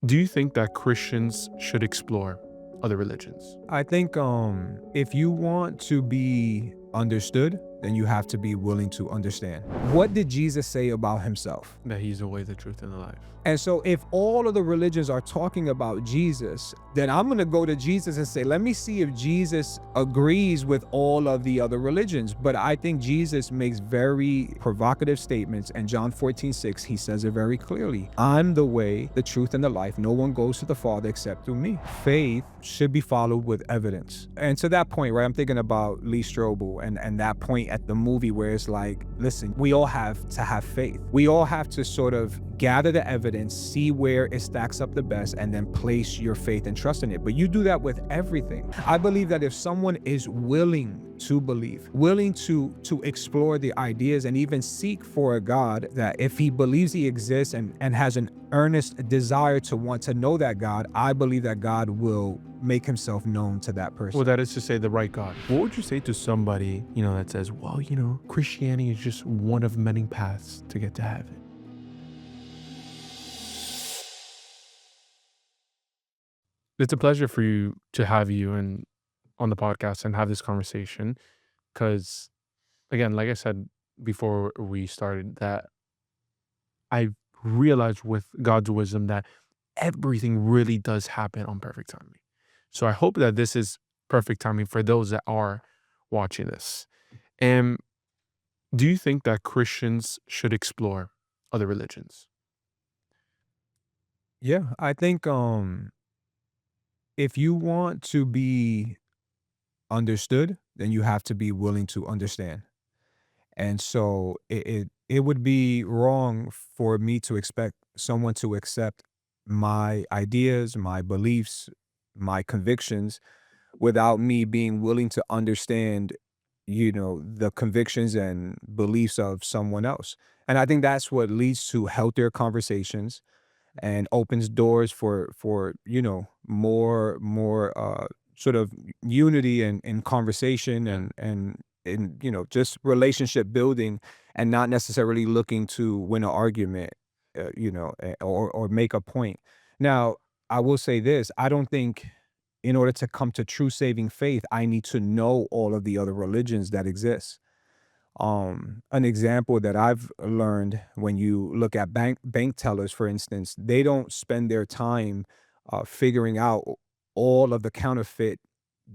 Do you think that Christians should explore other religions? I think if you want to be understood, then you have to be willing to understand. What did Jesus say about himself? That he's the way, the truth, and the life. And so if all of the religions are talking about Jesus, then I'm going to go to Jesus and say, let me see if Jesus agrees with all of the other religions. But I think Jesus makes very provocative statements. And John 14:6, he says it very clearly. I'm the way, the truth, and the life. No one goes to the Father except through me. Faith should be followed with evidence. And to that point, right, I'm thinking about Lee Strobel and that point at the movie where it's like, listen, we all have to have faith. We all have to sort of gather the evidence, see where it stacks up the best, and then place your faith and trust in it. But you do that with everything. I believe that if someone is willing to believe, willing to explore the ideas and even seek for a God, that if he believes he exists and has an earnest desire to want to know that God, I believe that God will make himself known to that person. Well, that is to say the right God. What would you say to somebody, that says, well, Christianity is just one of many paths to get to heaven? It's a pleasure for you to have you on the podcast and have this conversation because, again, like I said before we started, that I realized with God's wisdom that everything really does happen on perfect timing. So I hope that this is perfect timing for those that are watching this. And do you think that Christians should explore other religions? Yeah, I think if you want to be understood, then you have to be willing to understand. And so it would be wrong for me to expect someone to accept my ideas, my beliefs, my convictions without me being willing to understand, the convictions and beliefs of someone else. And I think that's what leads to healthier conversations and opens doors for more sort of unity and conversation and just relationship building, and not necessarily looking to win an argument, or make a point. Now, I will say this: I don't think in order to come to true saving faith, I need to know all of the other religions that exist. An example that I've learned: when you look at bank tellers, for instance, they don't spend their time figuring out all of the counterfeit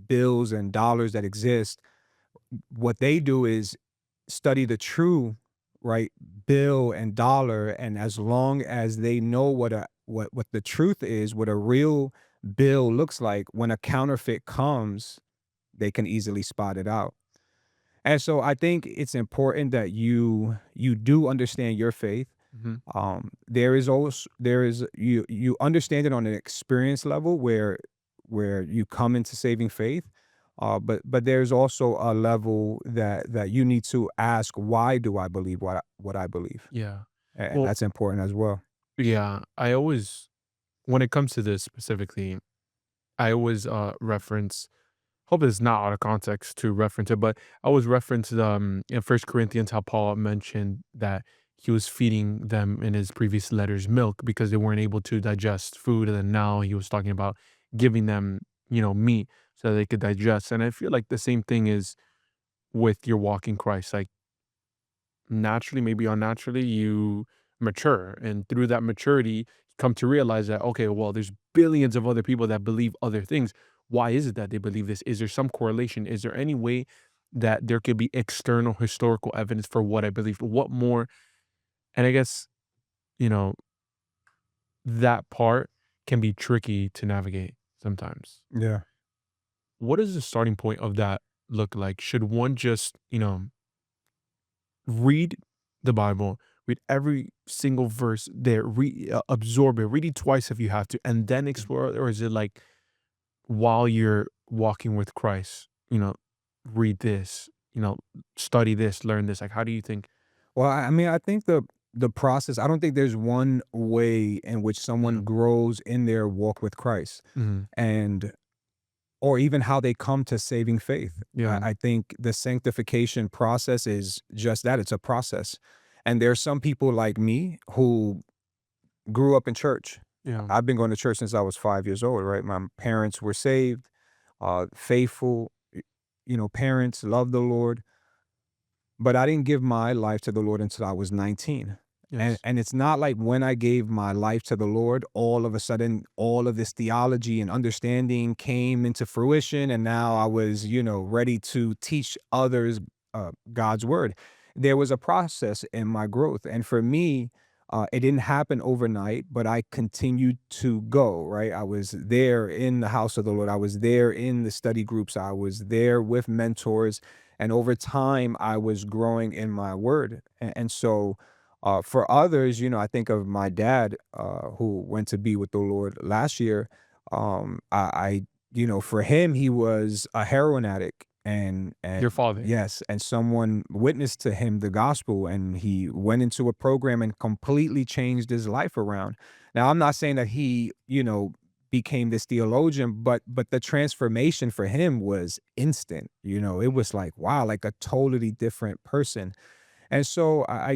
bills and dollars that exist. What they do is study the true, right, bill and dollar, and as long as they know what the truth is, what a real bill looks like, when a counterfeit comes, they can easily spot it out. And so I think it's important that you do understand your faith. Hmm. You understand it on an experience level where you come into saving faith. But there's also a level that you need to ask, why do I believe what I believe? Yeah. And Well, that's important as well. yeah, I always, when it comes to this specifically, I always reference, hope it's not out of context to reference it, but I always reference in First Corinthians how Paul mentioned that he was feeding them in his previous letters milk because they weren't able to digest food, and then now he was talking about giving them, meat so that they could digest. And I feel like the same thing is with your walk in Christ. Like naturally, maybe unnaturally, you mature. And through that maturity, you come to realize that, okay, well, there's billions of other people that believe other things. Why is it that they believe this? Is there some correlation? Is there any way that there could be external historical evidence for what I believe? What more? And I guess, you know, that part can be tricky to navigate sometimes. Yeah. What does the starting point of that look like? Should one just, read the Bible, read every single verse there, absorb it, read it twice if you have to, and then explore it? Or is it like while you're walking with Christ, read this, study this, learn this? Like, how do you think? Well, I mean, I think the process, I don't think there's one way in which someone Mhm. grows in their walk with Christ. Mhm. And or even how they come to saving faith. Yeah. I think the sanctification process is just that, it's a process. And there's some people like me who grew up in church. Yeah. I've been going to church since I was 5 years old, right? My parents were saved, faithful, parents, loved the Lord, but I didn't give my life to the Lord until I was 19. And Yes. and it's not like when I gave my life to the Lord, all of a sudden, all of this theology and understanding came into fruition, and now I was, ready to teach others God's word. There was a process in my growth, and for me, it didn't happen overnight, but I continued to go. Right, I was there in the house of the Lord. I was there in the study groups. I was there with mentors, and over time, I was growing in my word. And so, for others, I think of my dad, who went to be with the Lord last year. For him, he was a heroin addict, and Your father. yes, and someone witnessed to him the gospel, and he went into a program and completely changed his life around. Now, I'm not saying that he, became this theologian, but the transformation for him was instant. It was like, wow, like a totally different person. And so I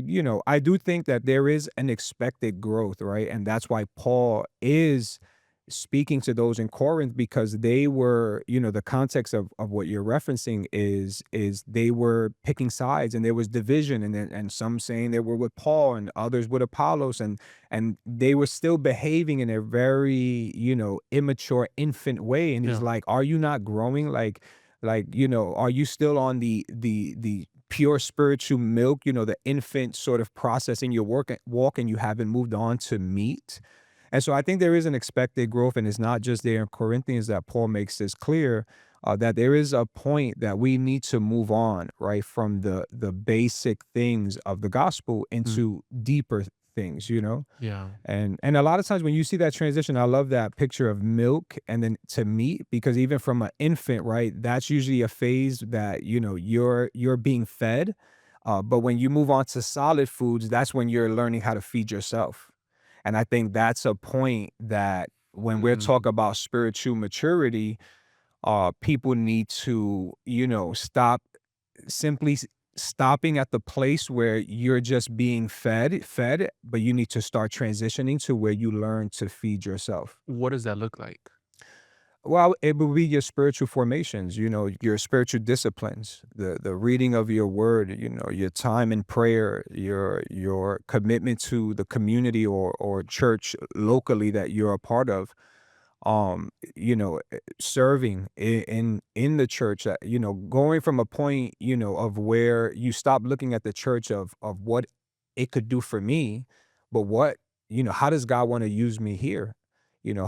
do think that there is an expected growth, right? And that's why Paul is speaking to those in Corinth, because they were, the context of what you're referencing is they were picking sides, and there was division, and some saying they were with Paul and others with Apollos, and they were still behaving in a very, immature infant way. And he's Yeah. like, are you not growing? Are you still on the pure spiritual milk, the infant sort of processing your walk, and you haven't moved on to meat? And so I think there is an expected growth, and it's not just there in Corinthians that Paul makes this clear, that there is a point that we need to move on, right, from the basic things of the gospel Mm. into deeper things. Yeah. And a lot of times when you see that transition, I love that picture of milk and then to meat, because even from an infant, right, that's usually a phase that, you're being fed. But when you move on to solid foods, that's when you're learning how to feed yourself. And I think that's a point that when we're Mm. talking about spiritual maturity, people need to, stop simply stopping at the place where you're just being fed, but you need to start transitioning to where you learn to feed yourself. What does that look like? Well, it will be your spiritual formations, your spiritual disciplines, the reading of your word, your time in prayer, your commitment to the community or church locally that you're a part of. Serving in the church, going from a point, of where you stop looking at the church of what it could do for me, but how does God want to use me here?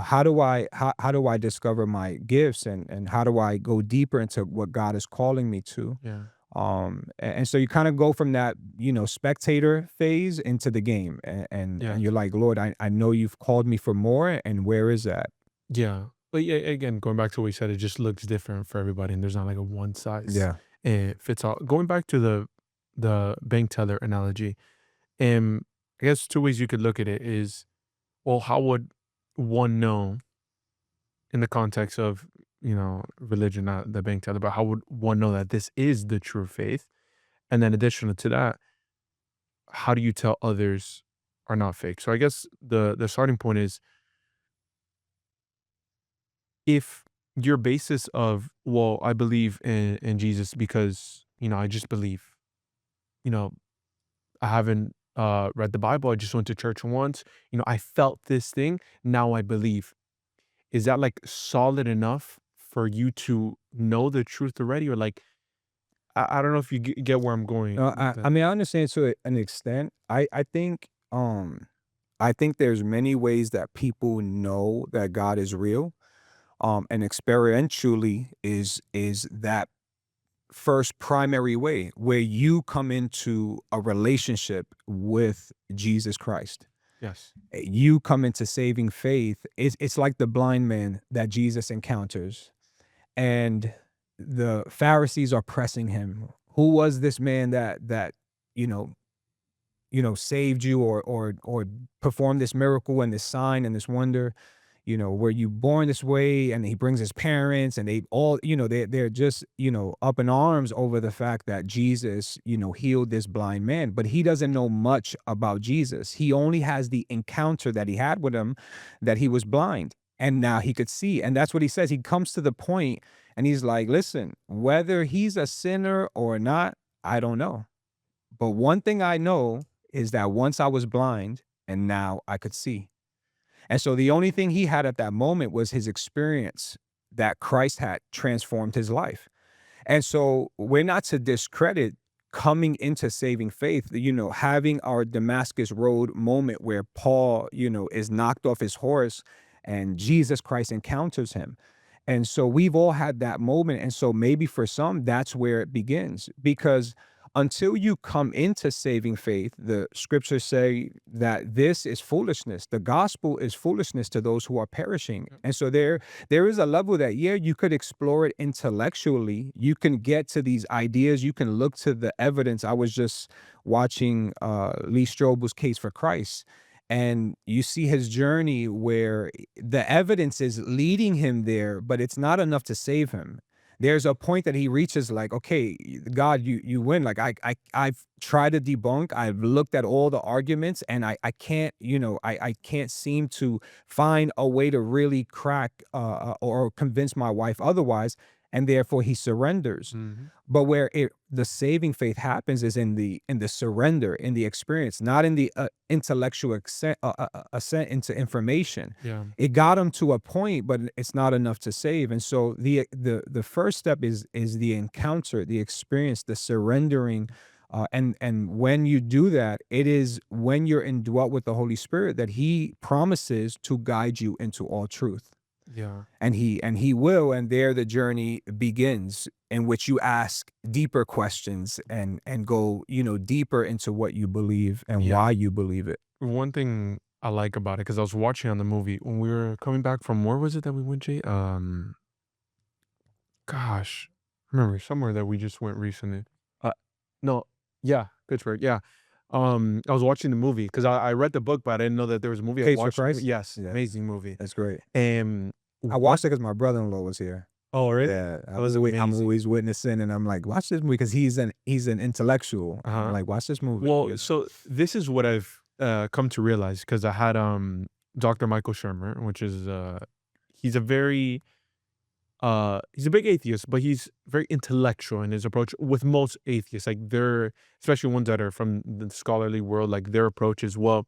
How do I discover my gifts, and how do I go deeper into what God is calling me to? Yeah. And so you kind of go from that, spectator phase into the game, and Yeah. you're like, Lord, I know you've called me for more, and where is that? Yeah. But yeah, again, going back to what you said, it just looks different for everybody, and there's not like a one size Yeah. fits all. Going back to the bank teller analogy, I guess two ways you could look at it is, well, how would one know in the context of religion, not the bank teller, but how would one know that this is the true faith? And then additional to that, how do you tell others are not fake? So I guess the starting point is, if your basis of, well, I believe in Jesus because, I just believe, you know, I haven't read the Bible, I just went to church once, I felt this thing, now I believe. Is that like solid enough for you to know the truth already? Or like, I don't know if you get where I'm going No, with I that. mean, I understand to an extent. I think there's many ways that people know that God is real. And experientially is that first primary way where you come into a relationship with Jesus Christ. Yes. You come into saving faith. It's like the blind man that Jesus encounters, and the Pharisees are pressing him. Who was this man that you know saved you, or performed this miracle and this sign and this wonder? were you born this way? And he brings his parents and they all, they're just, up in arms over the fact that Jesus, healed this blind man, but he doesn't know much about Jesus. He only has the encounter that he had with him, that he was blind and now he could see. And that's what he says. He comes to the point and he's like, listen, whether he's a sinner or not, I don't know. But one thing I know is that once I was blind and now I could see. And so the only thing he had at that moment was his experience that Christ had transformed his life. And so we're not to discredit coming into saving faith, having our Damascus Road moment where Paul, is knocked off his horse and Jesus Christ encounters him. And so we've all had that moment. And so maybe for some, that's where it begins. Because until you come into saving faith, the scriptures say that this is foolishness. The gospel is foolishness to those who are perishing. And so there is a level that, yeah, you could explore it intellectually. You can get to these ideas. You can look to the evidence. I was just watching Lee Strobel's Case for Christ. And you see his journey where the evidence is leading him there, but it's not enough to save him. There's a point that he reaches like, okay, God, you win. Like I've tried to debunk, I've looked at all the arguments and I can't, I can't seem to find a way to really crack or convince my wife otherwise. And therefore he surrenders. Mhm. But where the saving faith happens is in the surrender, in the experience, not in the intellectual assent into information. Yeah. It got him to a point, but it's not enough to save. And so the first step is the encounter, the experience, the surrendering. And when you do that, it is when you're indwelt with the Holy Spirit that he promises to guide you into all truth. Yeah. And he will, and there the journey begins in which you ask deeper questions and go, deeper into what you believe and Yeah. why you believe it. One thing I like about it, because I was watching on the movie when we were coming back from, where was it that we went, Jay? Gosh, remember somewhere that we just went recently. Uh, no, yeah, Pittsburgh. Yeah. I was watching the movie because I read the book, but I didn't know that there was a movie. I Case for watched the movie. Christ? Yes, Yeah, amazing movie. that's great. And I watched it because my brother-in-law was here. Oh, really? Yeah, That was I'm amazing. always witnessing, and I'm like, watch this movie because he's an intellectual. I'm like, watch this movie. Well, so this is what I've come to realize because I had Dr. Michael Shermer, which is he's a very he's a big atheist, but he's very intellectual in his approach with most atheists. Like they're, especially ones that are from the scholarly world, like their approach is, well,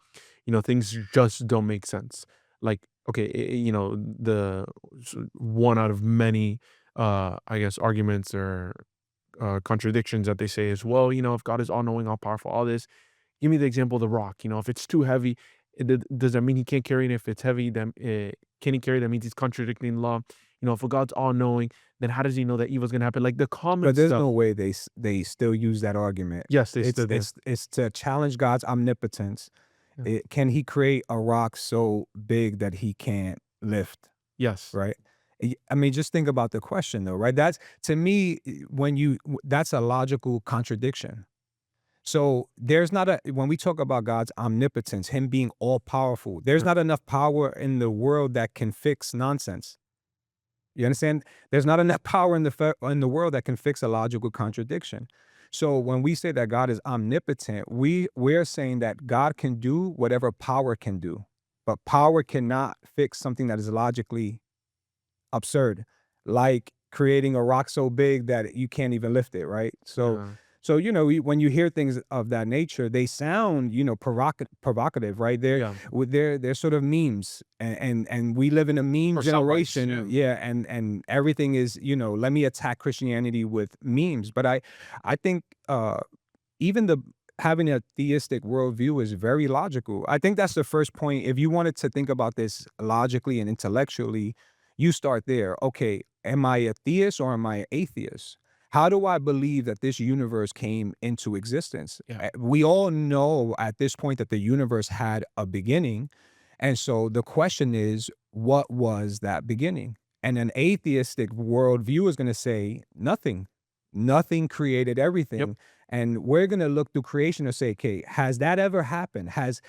things just don't make sense. Like, okay, the one out of many, I guess, arguments or contradictions that they say is, well, if God is all knowing, all powerful, all this, give me the example of the rock. If it's too heavy, does that mean he can't carry it? If it's heavy, then can he carry it? That means he's contradicting law. If a God's all knowing, then how does he know that evil's gonna happen? Like the common But there's stuff. no way they still use that argument. Yes, they It's still do. it's to challenge God's omnipotence. Yeah. Can he create a rock so big that he can't lift? Yes. Right? I mean, just think about the question though, right? That's to me, that's a logical contradiction. So there's not when we talk about God's omnipotence, him being all powerful, there's Yeah. not enough power in the world that can fix nonsense. You understand? There's not enough power in the world that can fix a logical contradiction. So when we say that God is omnipotent, we're saying that God can do whatever power can do, but power cannot fix something that is logically absurd, like creating a rock so big that you can't even lift it, right? So Yeah. so when you hear things of that nature, they sound, provocative, right? Yeah. They're sort of memes, and we live in a meme Or soundbites, generation, yeah. yeah, and everything is, let me attack Christianity with memes. But I think even having a theistic worldview is very logical. I think that's the first point. If you wanted to think about this logically and intellectually, you start there. Okay, am I a theist or am I an atheist? How do I believe that this universe came into existence? Yeah. We all know at this point that the universe had a beginning. And so the question is, what was that beginning? And an atheistic worldview is going to say nothing. Nothing created everything. Yep. And we're going to look through creation and say, okay, has that ever happened? Has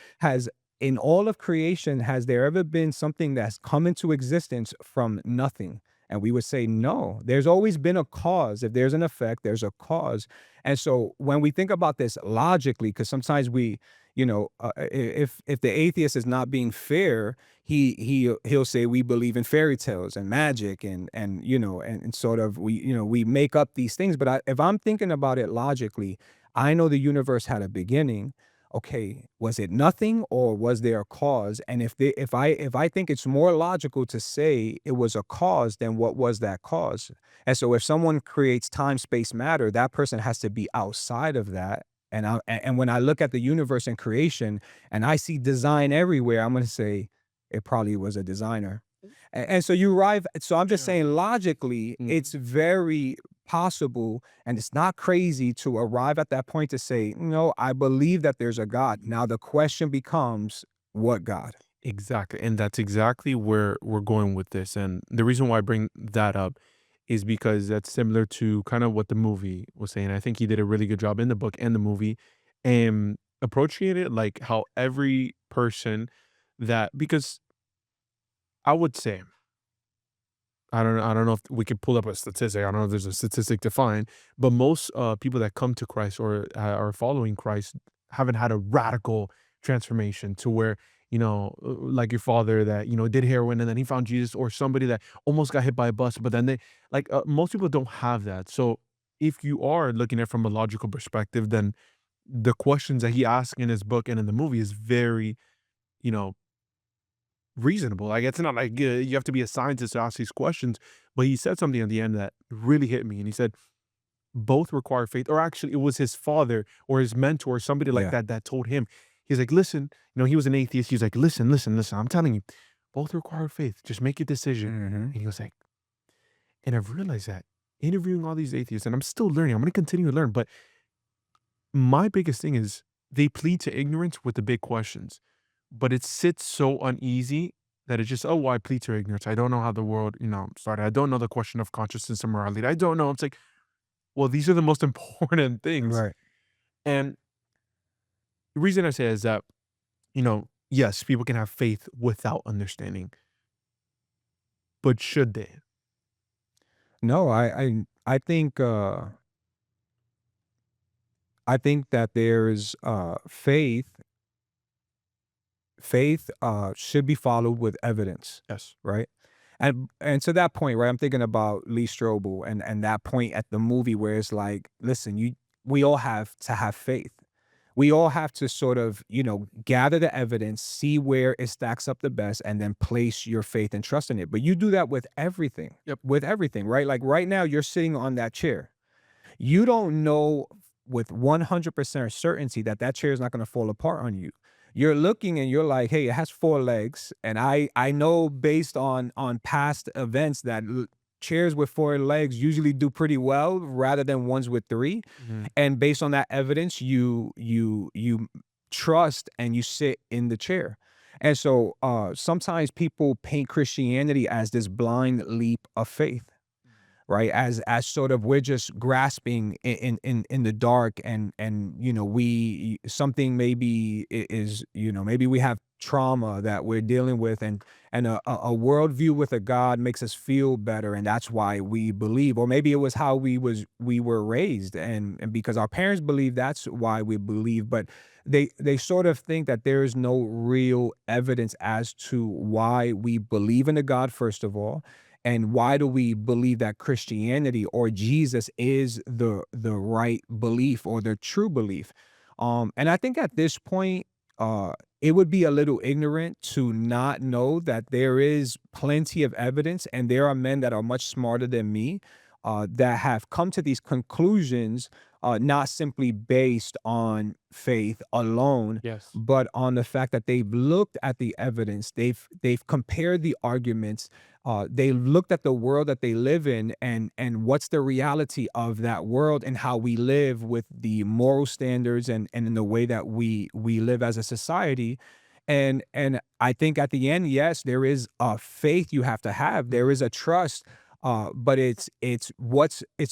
in all of creation, has there ever been something that's come into existence from nothing? And we would say no. There's always been a cause. If there's an effect, there's a cause. And so when we think about this logically, because sometimes we, if the atheist is not being fair, he'll say we believe in fairy tales and magic and sort of we make up these things. But if I'm thinking about it logically, I know the universe had a beginning. Okay, was it nothing or was there a cause? And if I think it's more logical to say it was a cause, then what was that cause? And so if someone creates time, space, matter, that person has to be outside of that. And when I look at the universe and creation and I see design everywhere, I'm going to say it probably was a designer. And so you arrive. So I'm just Yeah. saying logically, Mhm. it's very possible and it's not crazy to arrive at that point to say, no, I believe that there's a God. Now the question becomes, what God? Exactly, and that's exactly where we're going with this, and the reason why I bring that up is because that's similar to kind of what the movie was saying. I think he did a really good job in the book and the movie, and approaching it like how every person that because I would say I don't know if we could pull up a statistic. I don't know if there's a statistic to find, but most people that come to Christ or are following Christ haven't had a radical transformation to where like your father that did heroin and then he found Jesus, or somebody that almost got hit by a bus, but then they most people don't have that. So if you are looking at it from a logical perspective, then the questions that he asked in his book and in the movie is very you know reasonable. Like, it's not like, you have to be a scientist to ask these questions, but he said something at the end that really hit me, and he said, "Both require faith," or actually, it was his father or his mentor, somebody like Yeah. that, that told him. He's like, "Listen," he was an atheist. He's like, "Listen, listen, listen, I'm telling you, both require faith. Just make a decision." Hmm. And he was like, and I've realized that interviewing all these atheists, and I'm still learning, I'm gonna continue to learn, but my biggest thing is they plead to ignorance with the big questions, but it sits so uneasy that it's just, "Oh, well, I plead to ignorance. I don't know how the world, started. I don't know the question of consciousness and morality. I don't know." It's like, well, these are the most important things. Right. And the reason I say is that, yes, people can have faith without understanding, but should they? No, I think that there's faith should be followed with evidence, Yes. right? And to that point, right, I'm thinking about Lee Strobel and that point at the movie where it's like, listen, we all have to have faith. We all have to sort of, gather the evidence, see where it stacks up the best, and then place your faith and trust in it. But you do that Yep. with everything, right? Like right now, you're sitting on that chair. You don't know with 100% certainty that that chair is not going to fall apart on you. You're looking and you're like, "Hey, it has four legs," and I know based on past events that chairs with four legs usually do pretty well rather than ones with three. Mhm. And based on that evidence, you trust and you sit in the chair. And so sometimes people paint Christianity as this blind leap of faith, right? As sort of we're just grasping in the dark, and we something maybe is, maybe we have trauma that we're dealing with, and a worldview with a God makes us feel better, and that's why we believe. Or maybe it was how we were raised, and because our parents believe, that's why we believe. But they sort of think that there is no real evidence as to why we believe in a God, first of all, and why do we believe that Christianity or Jesus is the right belief or the true belief? And I think at this point, it would be a little ignorant to not know that there is plenty of evidence, and there are men that are much smarter than me, that have come to these conclusions, not simply based on faith alone, Yes. but on the fact that they've looked at the evidence, they've compared the arguments, they looked at the world that they live in, and what's the reality of that world and how we live with the moral standards and in the way that we live as a society. And I think at the end, yes, there is a faith you have to have. There is a trust, but it's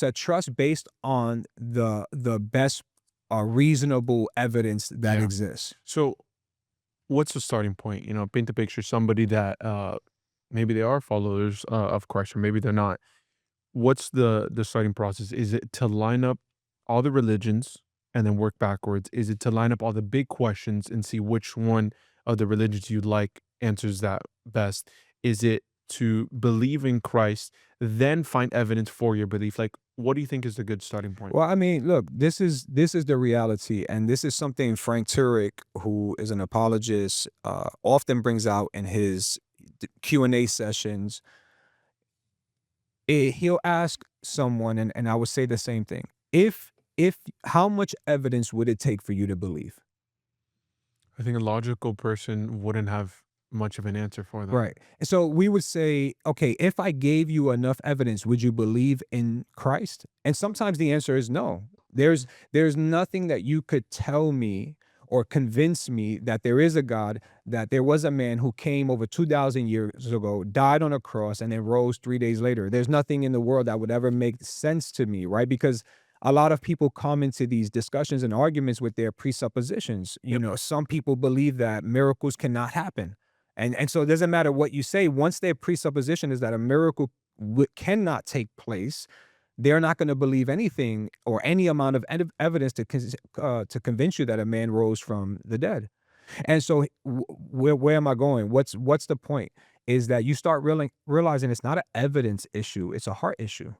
a trust based on the best reasonable evidence that Yeah. exists. So what's the starting point? You know, paint the picture. Somebody that maybe they are followers of Christ, or maybe they're not. What's the starting process? Is it to line up all the religions and then work backwards? Is it to line up all the big questions and see which one of the religions you like answers that best? Is it to believe in Christ, then find evidence for your belief? Like, what do you think is a good starting point? Well, I mean, look, this is the reality, and this is something Frank Turek, who is an apologist, often brings out in his Q&A sessions. He'll ask someone, and I would say the same thing. If how much evidence would it take for you to believe? I think a logical person wouldn't have much of an answer for that. Right. And so we would say, okay, if I gave you enough evidence, would you believe in Christ? And sometimes the answer is no. There's nothing that you could tell me or convince me that there is a God, that there was a man who came over 2,000 years ago, died on a cross, and then rose 3 days later. There's nothing in the world that would ever make sense to me, right? Because a lot of people come into these discussions and arguments with their presuppositions. Yep. Some people believe that miracles cannot happen, and so it doesn't matter what you say. Once their presupposition is that a miracle cannot take place, they're not going to believe anything or any amount of evidence to convince you that a man rose from the dead. And so, where am I going? What's the point? Is that you start realizing it's not an evidence issue; it's a heart issue.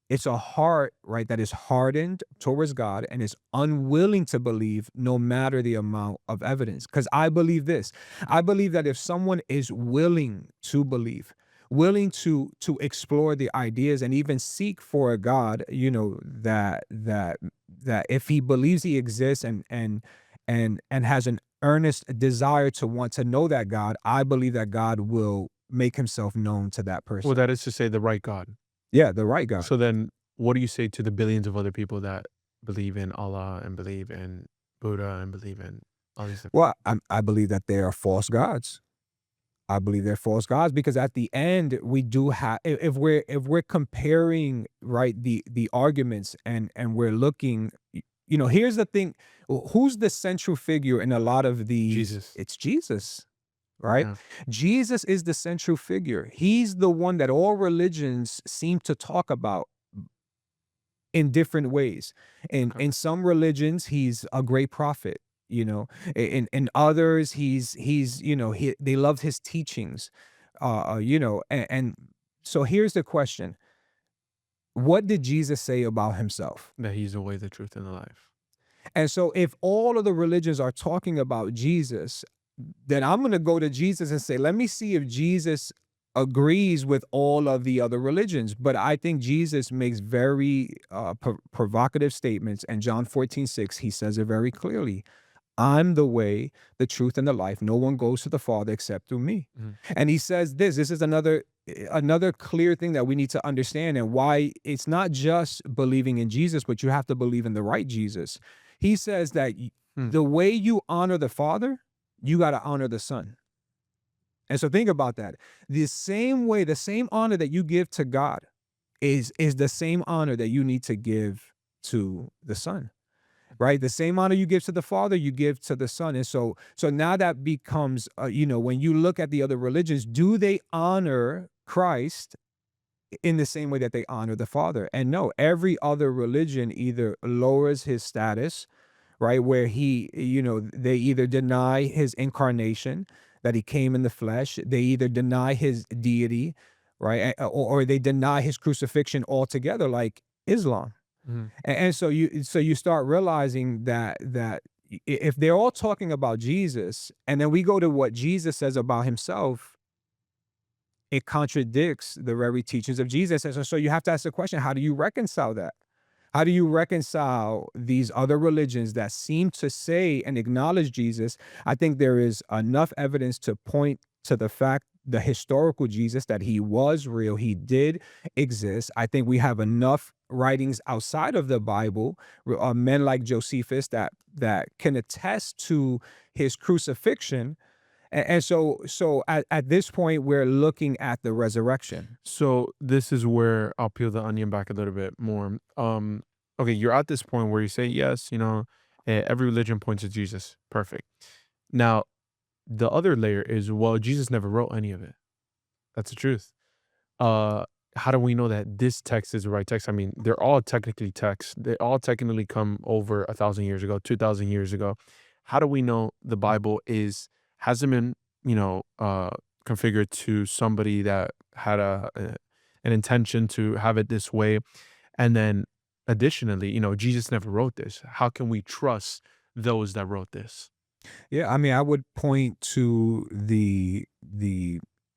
It's a heart, right, that is hardened towards God and is unwilling to believe no matter the amount of evidence. Because I believe this. I believe that if someone is willing to believe, willing to explore the ideas and even seek for a God, that if he believes he exists and has an earnest desire to want to know that God, I believe that God will make himself known to that Well, person. that is to say the right God. Yeah, the right God. So then what do you say to the billions of other people that believe in Allah and believe in Buddha and believe in all these different Well, I believe that they are false gods. I believe they're false gods because at the end we do have, if we're comparing, right, the arguments, and we're looking, here's the thing. Who's the central figure in a lot of these? Jesus? It's Jesus, right? Yeah. Jesus is the central figure. He's the one that all religions seem to talk about in different ways. Okay. In some religions, he's a great prophet. In others, they love his teachings. And so here's the question: what did Jesus say about himself? That he's the way, the truth, and the life. And so, if all of the religions are talking about Jesus, then I'm going to go to Jesus and say, let me see if Jesus agrees with all of the other religions. But I think Jesus makes very provocative statements. And John 14:6, he says it very clearly. I'm the way, the truth, and the life. No one goes to the Father except through me. Mhm. And he says this is another clear thing that we need to understand, and why it's not just believing in Jesus, but you have to believe in the right Jesus. He says that Hmm. the way you honor the Father, you got to honor the Son. And so think about that. The same way, the same honor that you give to God is the same honor that you need to give to the Son. Right? The same honor you give to the Father, you give to the Son. And so now that becomes, when you look at the other religions, do they honor Christ in the same way that they honor the Father? And no, every other religion either lowers his status, right? Where they either deny his incarnation, that he came in the flesh, they either deny his deity, right? Or they deny his crucifixion altogether, like Islam. Mhm. And so you start realizing that if they're all talking about Jesus, and then we go to what Jesus says about himself, it contradicts the very teachings of Jesus. And so you have to ask the question, how do you reconcile that? How do you reconcile these other religions that seem to say and acknowledge Jesus? I think there is enough evidence to point to the fact, the historical Jesus, that he was real. He did exist. I think we have enough writings outside of the Bible, men like Josephus, that can attest to his crucifixion. And so at this point, we're looking at the resurrection. So this is where I'll peel the onion back a little bit more. Okay, you're at this point where you say yes, every religion points to Jesus. Perfect. Now, The other layer is, well, Jesus never wrote any of it. That's the truth. Uh, how do we know that this text is the right text? I mean, they're all technically texts. They all technically come over 1,000 years ago, 2,000 years ago. How do we know the Bible hasn't been, configured to somebody that had an intention to have it this way? And then additionally, Jesus never wrote this. How can we trust those that wrote this? Yeah, I mean, I would point to the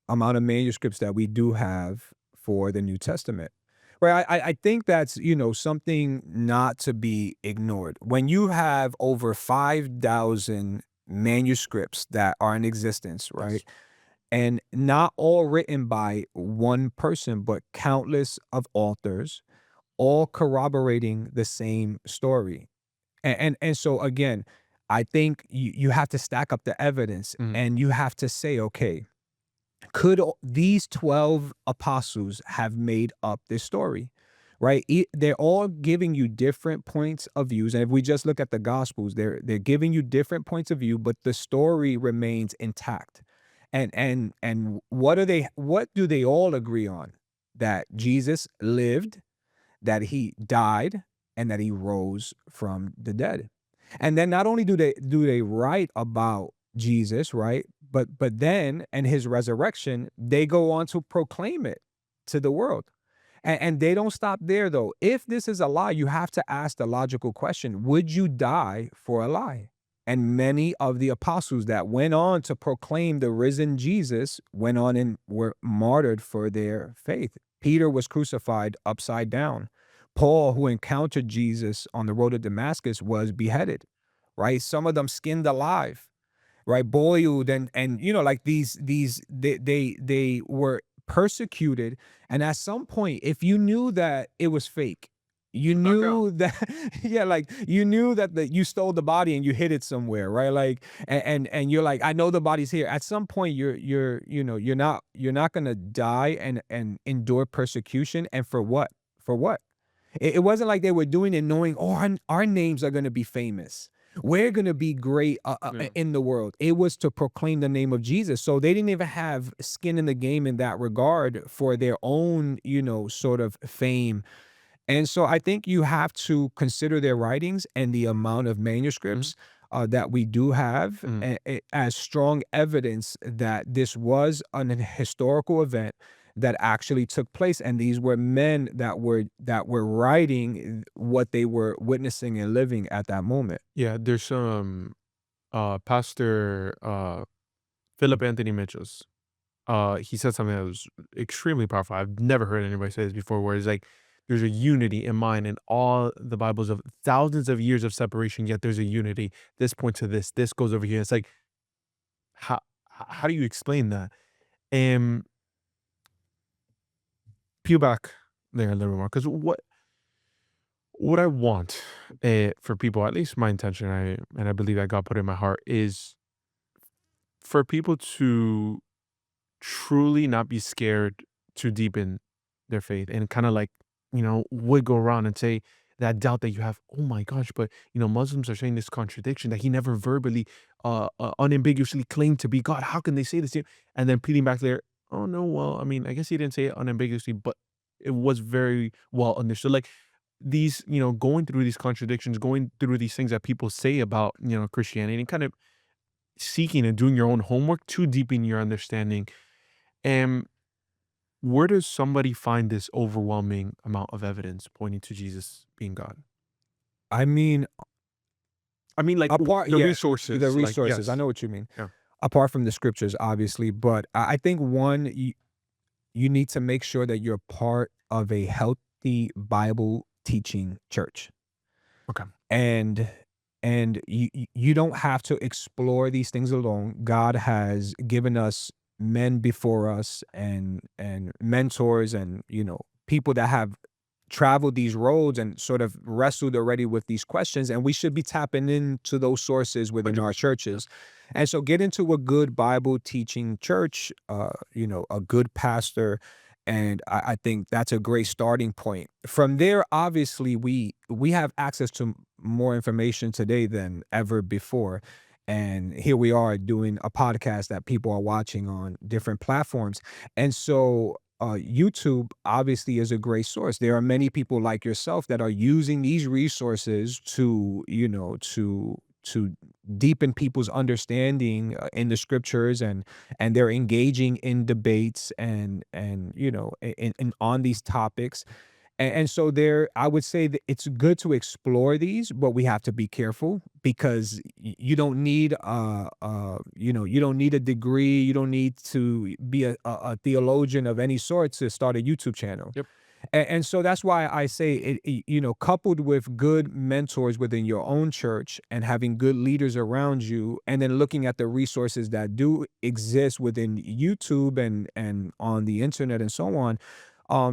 amount of manuscripts that we do have for the New Testament. Right. I think that's, something not to be ignored. When you have over 5,000 manuscripts that are in existence, right? Yes. And not all written by one person, but countless of authors, all corroborating the same story. And so again, I think you have to stack up the evidence Mhm. and you have to say, okay, could these 12 apostles have made up this story? Right? They're all giving you different points of views. And if we just look at the gospels, they're giving you different points of view, but the story remains intact. And what do they all agree on? That Jesus lived, that he died, and that he rose from the dead. And then not only do they write about Jesus, right? But then and his resurrection, they go on to proclaim it to the world. And they don't stop there though. If this is a lie, you have to ask the logical question, would you die for a lie? And many of the apostles that went on to proclaim the risen Jesus went on and were martyred for their faith. Peter was crucified upside down. Paul, who encountered Jesus on the road to Damascus, was beheaded, right? Some of them skinned alive, right? Boiled and like these they were persecuted. And at some point, if you knew that it was fake, you Stuck out. knew that yeah, like you knew that you stole the body and you hid it somewhere, right? Like and you're like, I know the body's here. At some point, you're not gonna die and endure persecution. And for what? For what? It wasn't like they were doing it knowing, oh, our names are going to be famous. We're going to be great Yeah. in the world. It was to proclaim the name of Jesus. So they didn't even have skin in the game in that regard for their own, sort of fame. And so I think you have to consider their writings and the amount of Mhm. manuscripts that we do have Mhm. as strong evidence that this was an historical event that actually took place, and these were men that were writing what they were witnessing and living at that moment. Yeah, there's some Pastor Philip Anthony Mitchell's. He said something that was extremely powerful. I've never heard anybody say this before, where it's like there's a unity in mind in all the Bibles of thousands of years of separation, yet there's a unity. This points to this, this goes over here. It's like how how do you explain that? And peel back there a little more, because what I want for people, at least my intention, I believe that God put in my heart, is for people to truly not be scared to deepen their faith and kind of like, would go around and say that doubt that you have, oh my gosh, but Muslims are saying this contradiction that he never verbally, unambiguously claimed to be God. How can they say this? And then peeling back there, oh no, well, I mean, I guess he didn't say it unambiguously, but it was very well understood. Like these, going through these contradictions, going through these things that people say about, Christianity, and kind of seeking and doing your own homework to deepen your understanding. And where does somebody find this overwhelming amount of evidence pointing to Jesus being God? I mean, I mean, like apart, the yeah, the resources, like resources. I yes, know what you mean. yeah, Apart from the scriptures, obviously, but I think one, you need to make sure that you're part of a healthy Bible teaching church. okay, And you don't have to explore these things alone. God has given us men before us and mentors and people that have traveled these roads and sort of wrestled already with these questions, and we should be tapping into those sources within our 100%. Yeah. churches. And so get into a good Bible teaching church, a good pastor, and I think that's a great starting point. From there, obviously, we have access to more information today than ever before. and here we are doing a podcast that people are watching on different platforms. And so YouTube obviously is a great source. There are many people like yourself that are using these resources to, to deepen people's understanding in the scriptures, and they're engaging in debates and in on these topics. And so there, I would say that it's good to explore these, but we have to be careful because you don't need you don't need a degree, you don't need to be a theologian of any sort to start a YouTube channel. Yep. And so that's why I say coupled with good mentors within your own church and having good leaders around you, and then looking at the resources that do exist within YouTube and on the internet and so on.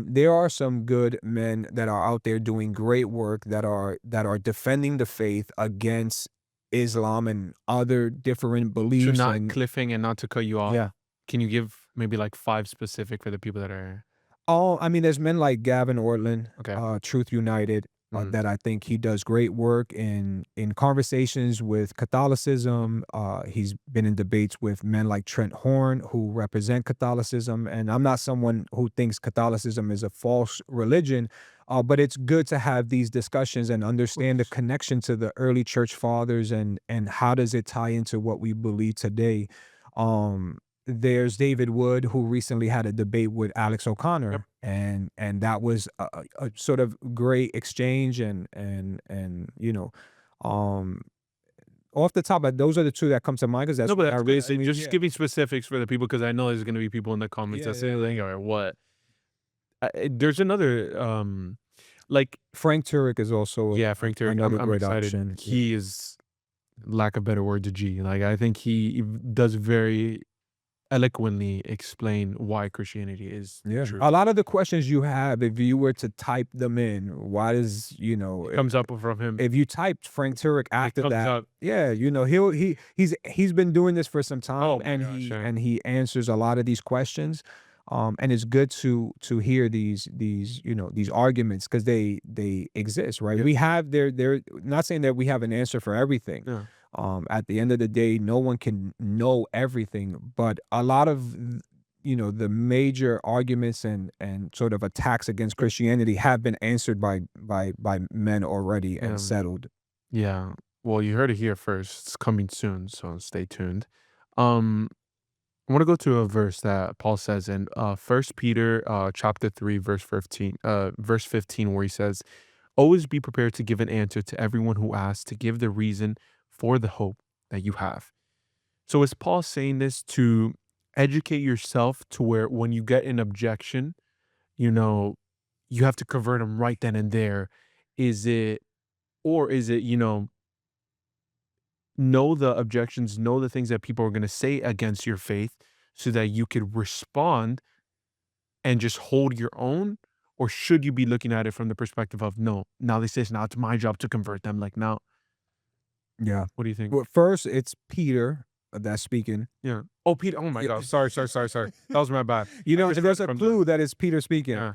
There are some good men that are out there doing great work that are defending the faith against Islam and other different To beliefs. not And cliffing and not to cut you off, yeah. can you give maybe like 5 specific for the people that are Oh, I mean, there's men like Gavin Ortlund, okay. Truth United, Mhm. that I think he does great work in conversations with Catholicism. He's been in debates with men like Trent Horn, who represent Catholicism. And I'm not someone who thinks Catholicism is a false religion, but it's good to have these discussions and understand the Course. connection to the early church fathers and how does it tie into what we believe today. Um, there's David Wood, who recently had a debate with Alex Yep. O'Connor, and that was a sort of great exchange. And um, off the top, those are the two that come to mind because that's No, but what I that's good. recently. Just give me specifics for the people because I know there's gonna be people in the comments Yeah, that say, yeah, like, yeah. "Or what?" There's another, like Frank Turek is also yeah, Frank Turek, another I'm great excited. option. Yeah. He is, lack of better words, a G. Like, I think he does very eloquently explain why Christianity is the Yeah. truth. A lot of the questions you have, if you were to type them in, why does, It comes up from him. if you typed Frank Turek It after comes that, up. yeah, he's been doing this for some time, Oh my and gosh, he yeah. and he answers a lot of these questions. And it's good to hear these arguments because they exist, right? Yep. We have they're not saying that we have an answer for everything. Yeah. At the end of the day, no one can know everything, but a lot of the major arguments and sort of attacks against Yep. Christianity have been answered by men already and Um, settled. yeah. Well, you heard it here first. It's coming soon, so stay tuned. Um, I want to go to a verse that Paul says in First Peter chapter 3 verse 15 where he says, "Always be prepared to give an answer to everyone who asks, to give the reason for the hope that you have." So is Paul saying this to educate yourself to where when you get an objection, you know, you have to convert them right then and there? Is it or is it, know the objections, know the things that people are going to say against your faith so that you could respond and just hold your own? Or should you be looking at it from the perspective of, no, now they say it's not my job to convert them? Like, now, Yeah. what do you think? Well, first, it's Peter that's speaking. Yeah. Oh, Peter. Oh my Yeah. God. Sorry, sorry, sorry, sorry. That was my bad. I And misread there's it a from the, clue that it's Peter speaking. yeah.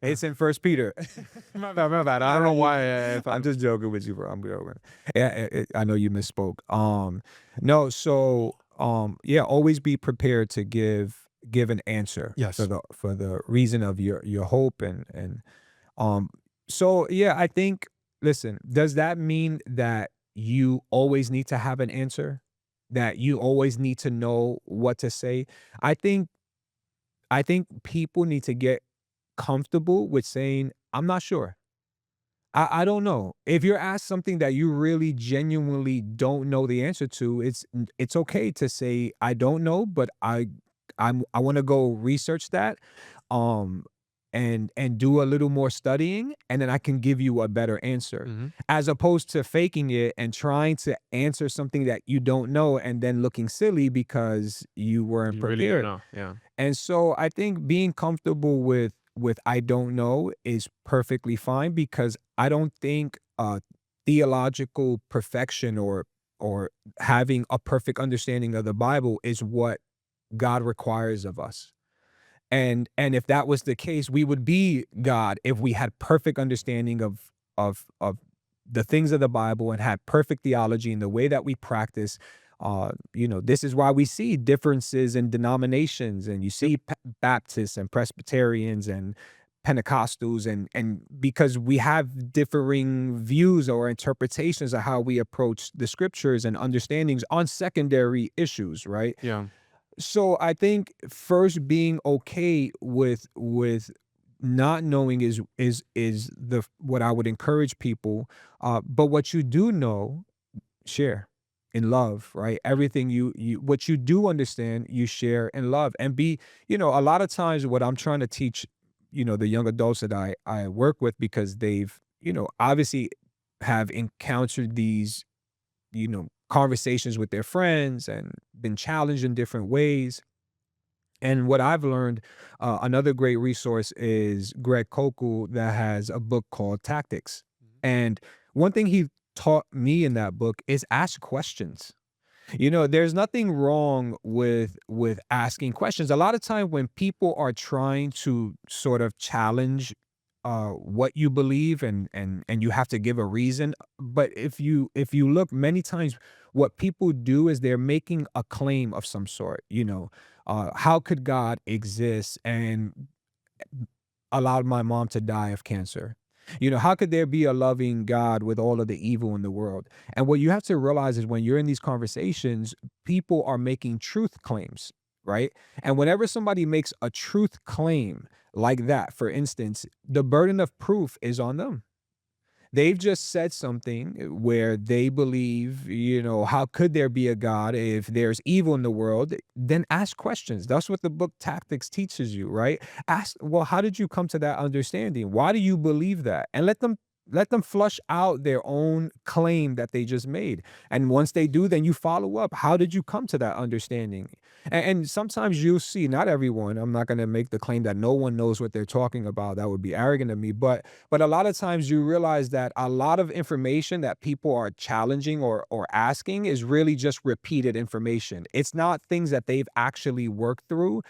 Yeah. It's in First Peter. My bad, my bad. I don't know why I I'm thought. just joking with you, bro. I'm joking. Yeah, I know you misspoke. No, so yeah, always be prepared to give an answer for Yes. the reason of your hope and um. So yeah, I think. Listen, does that mean that you always need to have an answer? That you always need to know what to say? I think I think people need to get comfortable with saying, "I'm not sure. I don't know." If you're asked something that you really genuinely don't know the answer to, it's okay to say, "I don't know, but I wanna go research that, um, and do a little more studying, and then I can give you a better answer." Mhm. As opposed to faking it and trying to answer something that you don't know and then looking silly because you weren't You really don't prepared. know. Yeah. And so I think being comfortable with "I don't know" is perfectly fine because I don't think theological perfection or having a perfect understanding of the Bible is what God requires of us. And if that was the case, we would be God if we had perfect understanding of the things of the Bible and had perfect theology in the way that we practice. This is why we see differences in denominations, and you Yep. see Baptists and Presbyterians and Pentecostals, and because we have differing views or interpretations of how we approach the scriptures and understandings on secondary issues, right? Yeah. So I think first being okay with not knowing is the what I would encourage people. But what you do know, share in love, right? Everything you what you do understand, you share in love. And a lot of times what I'm trying to teach, the young adults that I work with, because they've, obviously have encountered these, conversations with their friends and been challenged in different ways. And what I've learned, another great resource is Greg Koukl, that has a book called Tactics. Mhm. And one thing he taught me in that book is ask questions. There's nothing wrong with asking questions. A lot of time when people are trying to sort of challenge what you believe, and you have to give a reason. But if you look many times, what people do is they're making a claim of some sort. How could God exist and allowed my mom to die of cancer? How could there be a loving God with all of the evil in the world? And what you have to realize is when you're in these conversations, people are making truth claims, right? And whenever somebody makes a truth claim like that, for instance, the burden of proof is on them. They've just said something where they believe, how could there be a God if there's evil in the world? Then ask questions. That's what the book Tactics teaches you, right? Ask, well, how did you come to that understanding? Why do you believe that? And let them flush out their own claim that they just made. And once they do, then you follow up. How did you come to that understanding? And sometimes you'll see, not everyone, I'm not going to make the claim that no one knows what they're talking about. That would be arrogant of me. But a lot of times you realize that a lot of information that people are challenging or asking is really just repeated information. It's not things that they've actually worked through.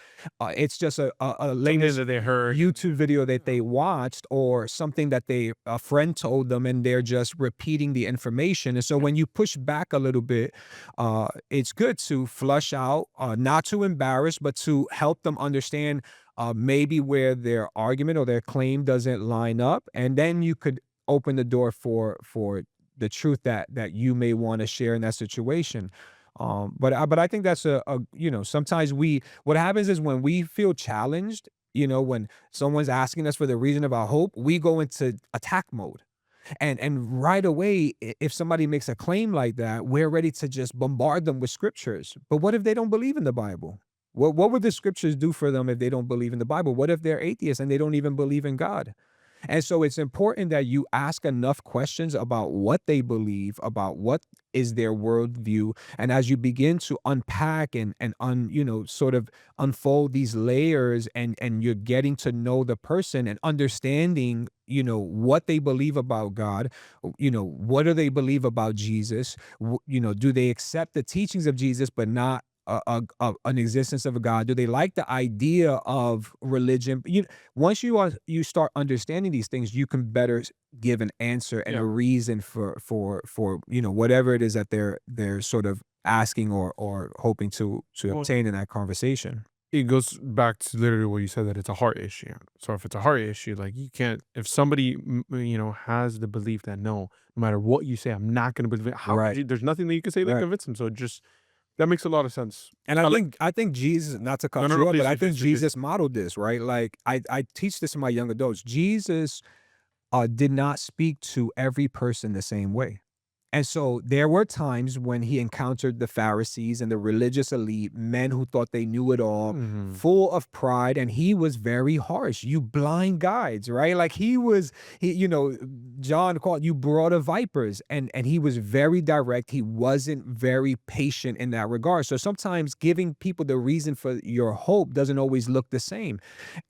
It's just a Something latest that they heard. YouTube video that Yeah. they watched, or something that a friend told them, and they're just repeating the information. And so Yeah. when you push back a little bit, it's good to flush out, not to embarrass, but to help them understand maybe where their argument or their claim doesn't line up, and then you could open the door for the truth that you may want to share in that situation. But I think that's sometimes what happens is when we feel challenged, when someone's asking us for the reason of our hope, we go into attack mode. And right away, if somebody makes a claim like that, we're ready to just bombard them with scriptures. But what if they don't believe in the Bible? What would the scriptures do for them if they don't believe in the Bible? What if they're atheists and they don't even believe in God? And so it's important that you ask enough questions about what they believe, about what is their worldview. And as you begin to unpack and sort of unfold these layers, and you're getting to know the person and understanding, what they believe about God, what do they believe about Jesus? Do they accept the teachings of Jesus, but not an existence of a God? Do they like the idea of religion? Once you start understanding these things, you can better give an answer and a Yeah. reason for whatever it is that they're sort of asking or hoping to Well, obtain in that conversation. it goes back to literally what you said, that it's a heart issue. So if it's a heart issue, like you can't, if somebody, has the belief that no matter what you say, I'm not going to believe it. How could Right. you, there's nothing that you can say that Right. convince them. So just, that makes a lot of sense. And I I like, think I think Jesus, not to no, cut no, no, you up, but please, I please, think please, please, please. Jesus modeled this, right? Like I teach this to my young adults. Jesus did not speak to every person the same way. And so there were times when he encountered the Pharisees and the religious elite, men who thought they knew it all, Mhm. full of pride, and he was very harsh. You blind guides, right? Like John called you brood of vipers, and he was very direct. He wasn't very patient in that regard. So sometimes giving people the reason for your hope doesn't always look the same.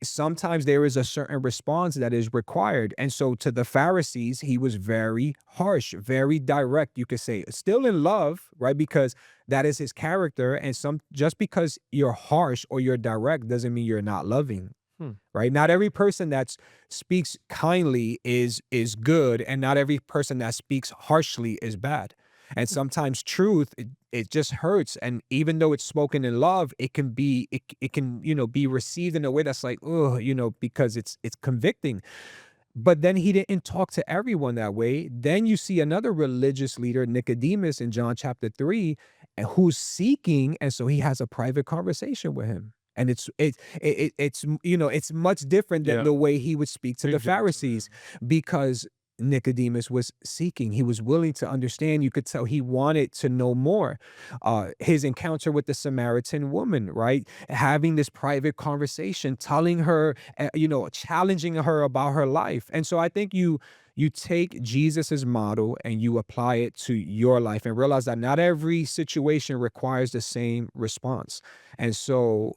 Sometimes there is a certain response that is required. And so to the Pharisees, he was very harsh, very direct, you could say, still in love, right? Because that is his character. And just because you're harsh or you're direct doesn't mean you're not loving. Hmm. Right? Not every person that speaks kindly is good, and not every person that speaks harshly is bad. And sometimes truth, it just hurts. And even though it's spoken in love, it can be, it can, be received in a way that's like, oh, because it's convicting. But then he didn't talk to everyone that way. Then you see another religious leader, Nicodemus, in John chapter 3, who's seeking, and so he has a private conversation with him. And it's much different than Yeah, the way he would speak to very the gentle. Pharisees, because Nicodemus was seeking. He was willing to understand. You could tell he wanted to know more. His encounter with the Samaritan woman, right? Having this private conversation, telling her, challenging her about her life. And so I think you take Jesus's model and you apply it to your life and realize that not every situation requires the same response. And so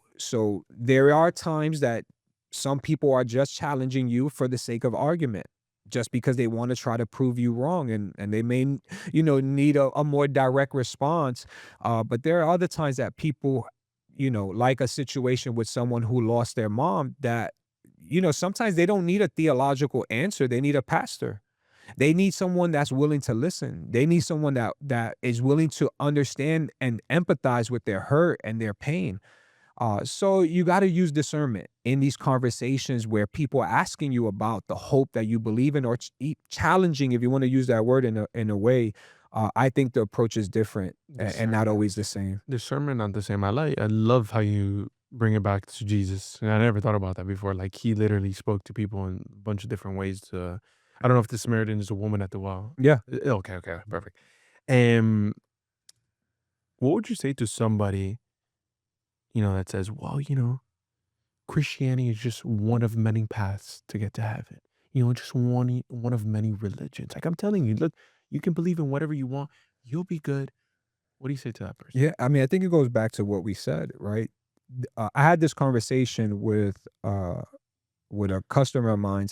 there are times that some people are just challenging you for the sake of argument, just because they want to try to prove you wrong, and they may need a more direct response. But there are other times that people, like a situation with someone who lost their mom, that sometimes they don't need a theological answer, they need a pastor. They need someone that's willing to listen. They need someone that is willing to understand and empathize with their hurt and their pain. So you got to use discernment in these conversations where people are asking you about the hope that you believe in, or challenging, if you want to use that word in a way. I think the approach is different, and not always Discernment. the same. Discernment, not the same. I love how you bring it back to Jesus. And I never thought about that before. Like he literally spoke to people in a bunch of different ways. To I don't know if the Samaritan is a woman at the well. Yeah. Okay, okay, perfect. Um, what would you say to somebody, that says, well, Christianity is just one of many paths to get to heaven. Just one of many religions. Like I'm telling you, look, you can believe in whatever you want. You'll be good. What do you say to that person? Yeah, I mean, I think it goes back to what we said, right? I had this conversation with a customer of mine,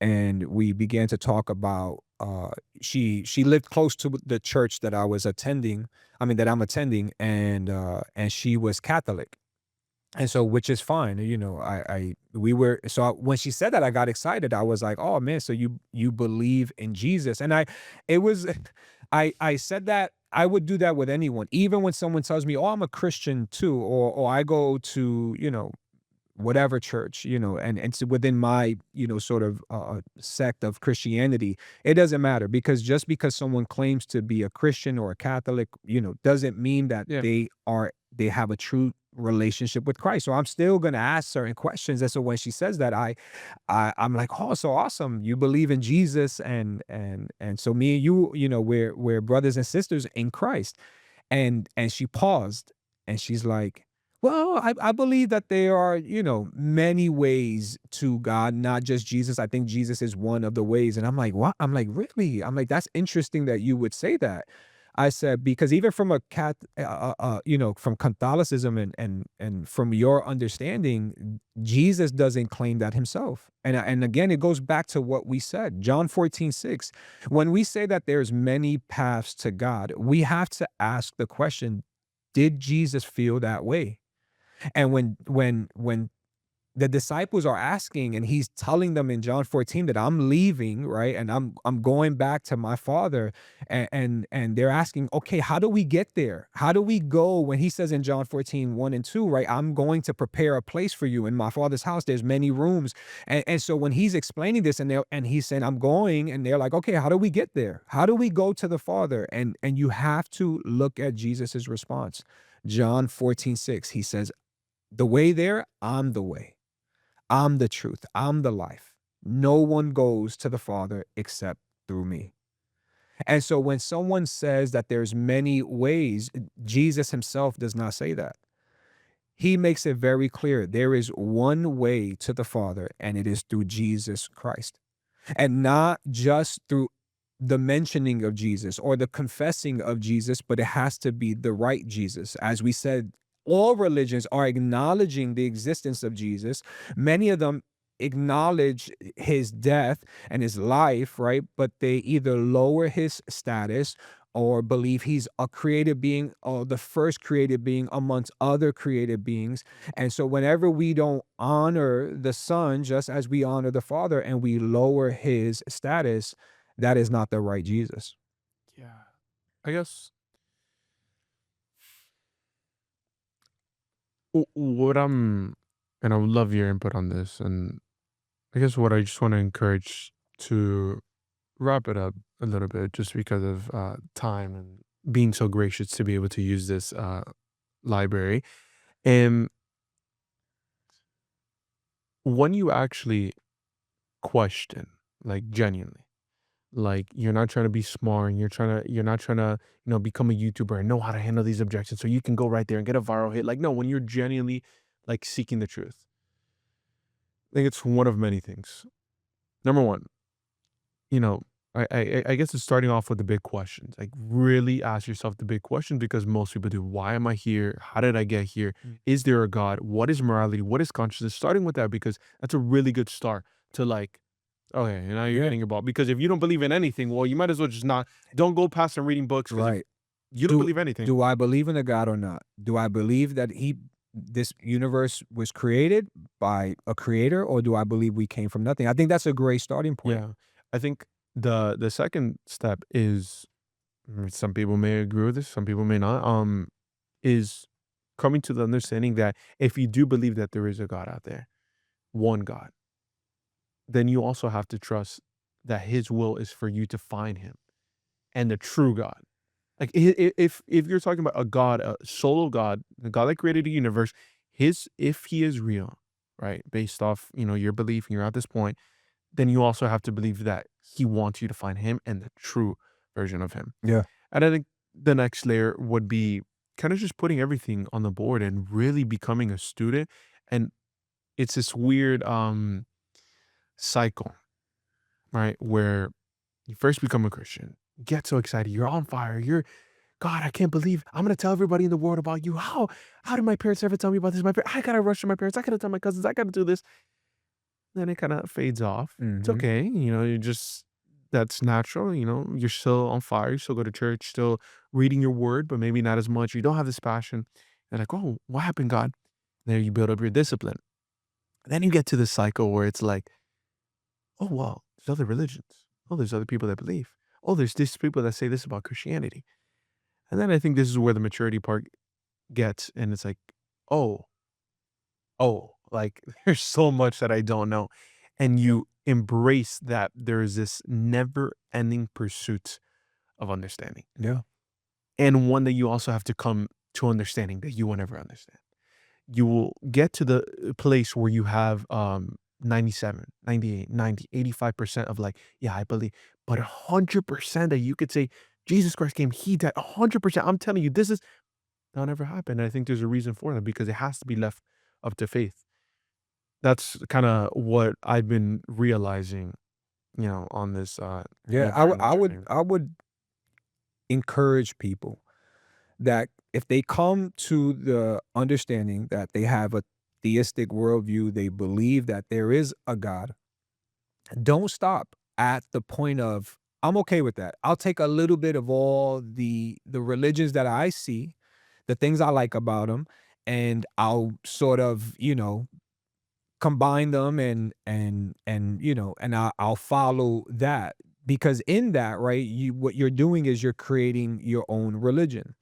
and we began to talk about, she lived close to the church that I was attending. I mean, that I'm attending, and she was Catholic. And so, which is fine, we were, when she said that, I got excited. I was like, "Oh man, so you believe in Jesus?" And it was, I said that I would do that with anyone, even when someone tells me, "Oh, I'm a Christian too," or I go to, whatever church, and it's within my, sort of sect of Christianity. It doesn't matter, because just because someone claims to be a Christian or a Catholic, doesn't mean that Yeah. they have a true relationship with Christ. So I'm still gonna ask certain questions. And so when she says that, I'm like, oh, so awesome. You believe in Jesus, and so me and you, we're brothers and sisters in Christ. And she paused, and she's like, "Well, I believe that there are, many ways to God, not just Jesus. I think Jesus is one of the ways." And I'm like, "What?" I'm like, "Really?" I'm like, "That's interesting that you would say that." I said, "Because even from from Catholicism, and from your understanding, Jesus doesn't claim that himself." And again, it goes back to what we said, John 14:6. When we say that there's many paths to God, we have to ask the question, did Jesus feel that way? And when the disciples are asking, and he's telling them in John 14 that I'm leaving, right? And I'm going back to my father, and they're asking, okay, how do we get there? How do we go, when he says in John 14, 1 and 2, right? I'm going to prepare a place for you in my father's house. There's many rooms. And so when he's explaining this, and he's saying, I'm going, and they're like, okay, how do we get there? How do we go to the Father? And you have to look at Jesus's response. John 14:6, he says, the way there, I'm the way. I'm the truth. I'm the life. No one goes to the Father except through me. And so when someone says that there's many ways, Jesus himself does not say that. He makes it very clear there is one way to the Father, and it is through Jesus Christ. And not just through the mentioning of Jesus or the confessing of Jesus, but it has to be the right Jesus. As we said, all religions are acknowledging the existence of Jesus. Many of them acknowledge his death and his life, right? But they either lower his status, or believe he's a created being, or the first created being amongst other created beings. And so whenever we don't honor the Son just as we honor the Father, and we lower his status, that is not the right Jesus. Yeah. I guess what I'm, and I would love your input on this. And I guess what I just want to encourage to wrap it up a little bit, just because of time and being so gracious to be able to use this library. And when you actually question, like genuinely, like you're not trying to be smart, and you're not trying to, become a YouTuber and know how to handle these objections so you can go right there and get a viral hit. Like, no, when you're genuinely like seeking the truth, I think it's one of many things. Number one, you know, I guess it's starting off with the big questions. Like, really ask yourself the big questions, because most people do. Why am I here? How did I get here? Is there a God? What is morality? What is consciousness? Starting with that, because that's a really good start to like, okay, now you're Yeah. getting involved. Because if you don't believe in anything, well, you might as well just not, don't go past and reading books, because if Right. you don't Do believe anything. do I believe in a God or not? Do I believe that this universe was created by a creator, or do I believe we came from nothing? I think that's a great starting point. Yeah. I think the second step is, some people may agree with this, some people may not, is coming to the understanding that if you do believe that there is a God out there, one God, then you also have to trust that his will is for you to find him and the true God. Like, if you're talking about a God, a solo God, the God that created the universe, his if he is real, right? Based off, your belief, and you're at this point, then you also have to believe that he wants you to find him and the true version of him. Yeah. And I think the next layer would be kind of just putting everything on the board and really becoming a student. And it's this weird cycle, right? Where you first become a Christian, get so excited, you're on fire, you're, God, I can't believe I'm gonna tell everybody in the world about you. How did my parents ever tell me about this? I gotta rush to my parents, I gotta tell my cousins, I gotta do this. Then it kind of fades off. It's Mhm. okay, you just, that's natural, you're still on fire, you still go to church, still reading your word, but maybe not as much. You don't have this passion. They're like, oh, what happened, God? There you build up your discipline. Then you get to the cycle where it's like, oh, well, there's other religions. Oh, there's other people that believe. Oh, there's these people that say this about Christianity. And then I think this is where the maturity part gets, and it's like, oh, like there's so much that I don't know. And you embrace that there is this never ending pursuit of understanding, Yeah. and one that you also have to come to understanding that you will never understand. You will get to the place where you have 97, 98, 90, 85% of like, yeah, I believe, but 100% that you could say, Jesus Christ came, he died, 100%. I'm telling you, this is, that'll never happen. And I think there's a reason for that, because it has to be left up to faith. That's kinda what I've been realizing, on this, Yeah. never-ending journey. I would encourage people that if they come to the understanding that they have a theistic worldview, they believe that there is a God, don't stop at the point of, I'm okay with that. I'll take a little bit of all the religions that I see, the things I like about them, and I'll sort of, combine them and I'll follow that, because in that, right, what you're doing is you're creating your own religion.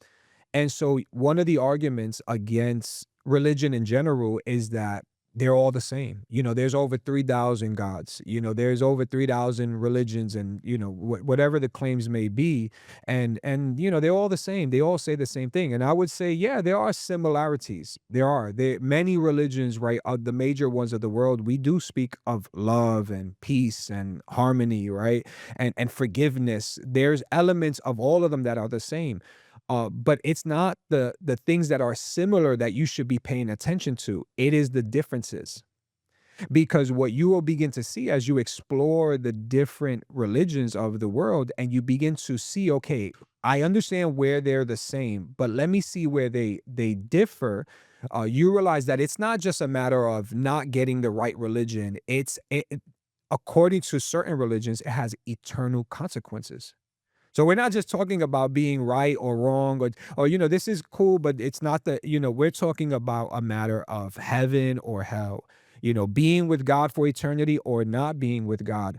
And so one of the arguments against religion in general is that they're all the same. There's over 3,000 gods. There's over 3,000 religions, and whatever the claims may be, and they're all the same. They all say the same thing. And I would say, yeah, there are similarities. There many religions, right? Are the major ones of the world. We do speak of love and peace and harmony, right? And forgiveness. There's elements of all of them that are the same. But it's not the things that are similar that you should be paying attention to. It is the differences. Because what you will begin to see as you explore the different religions of the world, and you begin to see, okay, I understand where they're the same, but let me see where they differ. You realize that it's not just a matter of not getting the right religion. According to certain religions, it has eternal consequences. So we're not just talking about being right or wrong, or this is cool, but it's not we're talking about a matter of heaven or hell, being with God for eternity or not being with God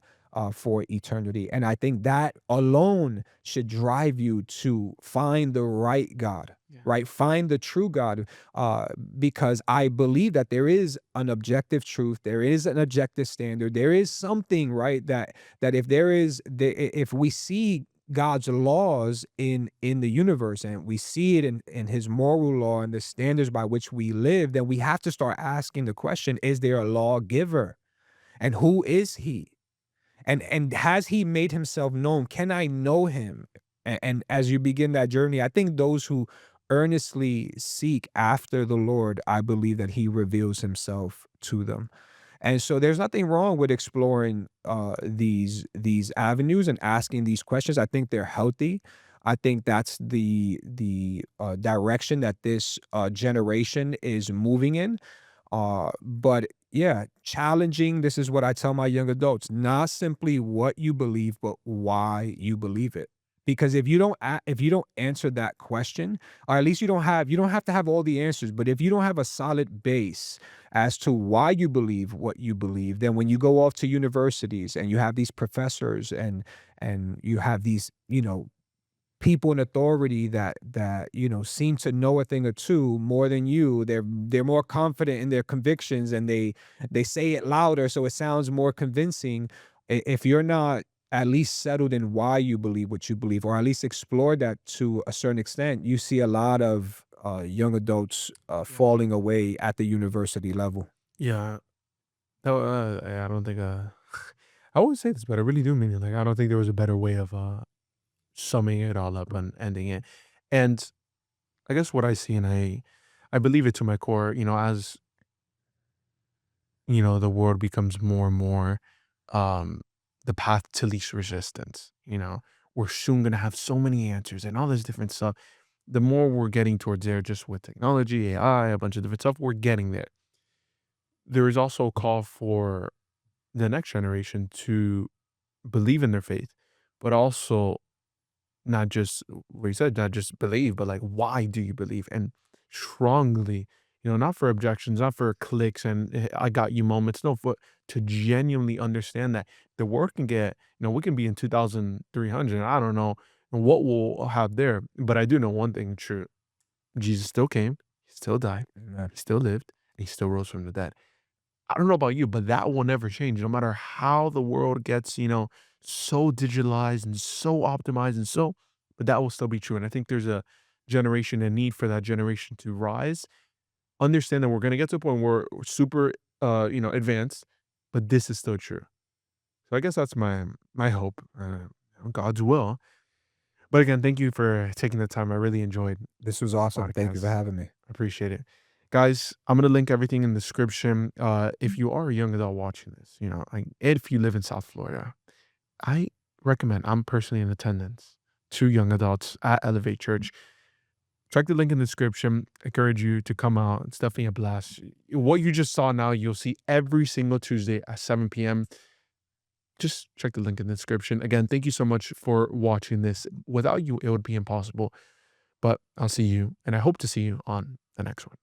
for eternity. And I think that alone should drive you to find the right God, Yeah. right? Find the true God, uh, because I believe that there is an objective truth, there is an objective standard, there is something, right? That if there is, if we see God's laws in the universe and we see it in His moral law and the standards by which we live, then we have to start asking the question: Is there a lawgiver, and who is He? And has He made Himself known? Can I know Him? And as you begin that journey, I think those who earnestly seek after the Lord, I believe that He reveals Himself to them. And so there's nothing wrong with exploring these avenues and asking these questions. I think they're healthy. I think that's the direction that this generation is moving in. But yeah, challenging. This is what I tell my young adults: not simply what you believe, but why you believe it. Because if you don't answer that question, or at least you don't have to have all the answers, but if you don't have a solid base as to why you believe what you believe, then when you go off to universities and you have these professors and you have these, people in authority that seem to know a thing or two more than you, they're more confident in their convictions, and they say it louder so it sounds more convincing. If you're not at least settled in why you believe what you believe, or at least explore that to a certain extent, you see a lot of young adults Yeah. falling away at the university level. Yeah. No, I don't think, I always say this, but I really do mean it. Like, I don't think there was a better way of, summing it all up and ending it. And I guess what I see, and I believe it to my core, as, the world becomes more and more, um, the path to least resistance, we're soon going to have so many answers and all this different stuff. The more we're getting towards there, just with technology, AI, a bunch of different stuff, we're getting there. There is also a call for the next generation to believe in their faith, but also not just what you said, not just believe, but like, why do you believe? And strongly, not for objections, not for clicks and I got you moments. No, for to genuinely understand that the world can get, we can be in 2300. I don't know what we'll have there, but I do know one thing true. Jesus still came, he still died, Amen. he still lived, and he still rose from the dead. I don't know about you, but that will never change no matter how the world gets, so digitalized and so optimized and so, but that will still be true. And I think there's a generation, a need for that generation to rise, understand that we're going to get to a point where we're super, advanced, but this is still true. So I guess that's my hope, God's will. But again, thank you for taking the time. I really enjoyed This was this awesome. Thank you for podcast. having me. I appreciate it. Guys, I'm gonna link everything in the description. If you are a young adult watching this, like if you live in South Florida, I recommend, I'm personally in attendance, 2 young adults at Elevate Church. Check the link in the description. I encourage you to come out. It's definitely a blast. What you just saw now, you'll see every single Tuesday at 7 p.m. Just check the link in the description. Again, thank you so much for watching this. Without you, it would be impossible. But I'll see you, and I hope to see you on the next one.